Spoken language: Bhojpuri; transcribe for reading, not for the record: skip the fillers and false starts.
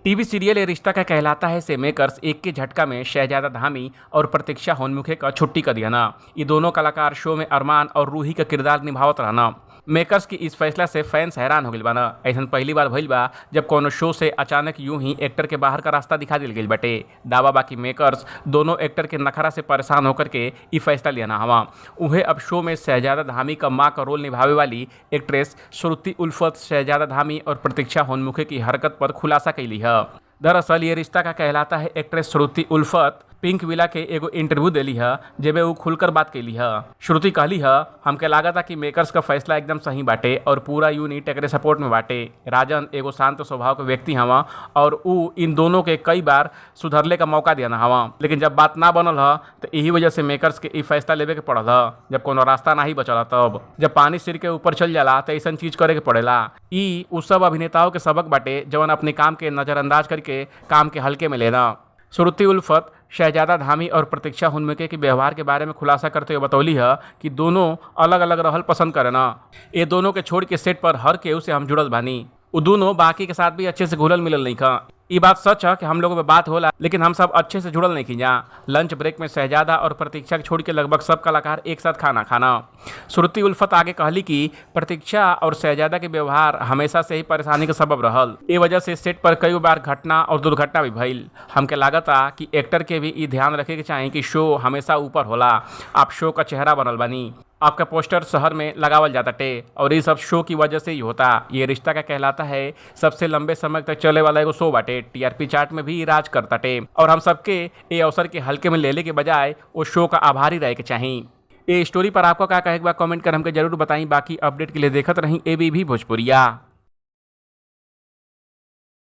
टीवी सीरियल ये रिश्ता का कहलाता है से मेकर्स एक के झटका में शहजादा धामी और प्रतीक्षा होनमुखे का छुट्टी कर दिया ना। ये दोनों कलाकार शो में अरमान और रूही का किरदार निभावत रहना। मेकर्स की इस फैसला से फैंस हैरान हो गइल बा ना। ऐसा पहली बार भइल बा जब कोनो शो से अचानक यूं ही एक्टर के बाहर का रास्ता दिखा दिल गइल बाटे। दावा बाकी मेकर्स दोनों एक्टर के नखरा से परेशान होकर के ई फैसला लिया ना हवा। उन्हें अब शो में शहजादा धामी का माँ का रोल निभावे वाली एक्ट्रेस श्रुति उल्फत शहजादा धामी और प्रतीक्षा होनमुखे की हरकत पर खुलासा कैली है। दरअसल ये रिश्ता का कहलाता है एक्ट्रेस श्रुति उल्फत पिंक विला के एगो इंटरव्यू देली है जेबे वो खुलकर बात कैली है। श्रुति कहली है, हमके लागत कि मेकर्स का फैसला एकदम सही बाटे और पूरा यूनिट एकरे सपोर्ट में बाटे। राजन एगो शांत स्वभाव के व्यक्ति हवा और ऊ इन दोनों के कई बार सुधरले का मौका दिया हवा, लेकिन जब बात ना बनल है तो यही वजह से मेकर्स के ई फैसला लेवे के पड़ल है। जब कोनो रास्ता ना ही बचल तब जब पानी सिर के ऊपर चल जाला तो ऐसा चीज करे के पड़ेला। ई उ सब अभिनेताओं के सबक बाटे जवन अपने काम के नजरअंदाज करके काम के हल्के में लेना। श्रुति उल्फत शहजादा धामी और प्रतीक्षा होनमुखे के व्यवहार के बारे में खुलासा करते हुए बतौली है कि दोनों अलग अलग रहल पसंद करे ना। ये दोनों के छोड़ के सेट पर हर केहू से हम जुड़ल बानी। वो दोनों बाकी के साथ भी अच्छे से घुलल मिलल नहीं खा। ये बात सच है कि हम लोगों में बात होला लेकिन हम सब अच्छे से जुड़ल नहीं की जा। लंच ब्रेक में शहजादा और प्रतीक्षा के छोड़ के लगभग सब कलाकार एक साथ खाना खाना। श्रुति उल्फत आगे कहली कि प्रतीक्षा और शहजादा के व्यवहार हमेशा से ही परेशानी का सबब रहल। ए वजह से सेट पर कई बार घटना और दुर्घटना भी भइल। हमके लागता कि एक्टर के भी ये ध्यान रखे के चाहिए कि शो हमेशा ऊपर होला। आप शो का चेहरा बनल बनी, आपका पोस्टर शहर में लगावल जाता टे और ये सब शो की वजह से ही होता। ये रिश्ता का कहलाता है सबसे लंबे समय तक चले वाला एगो शो बाटे। टीआरपी चार्ट में भी राज करता टे और हम सबके ये अवसर के हल्के में लेने के बजाय वो शो का आभारी रहे के चाहिए। ये स्टोरी पर आपको क्या कहे कमेंट कर हमके जरूर बताई। बाकी अपडेट के लिए देखत रही एबीपी भोजपुरिया।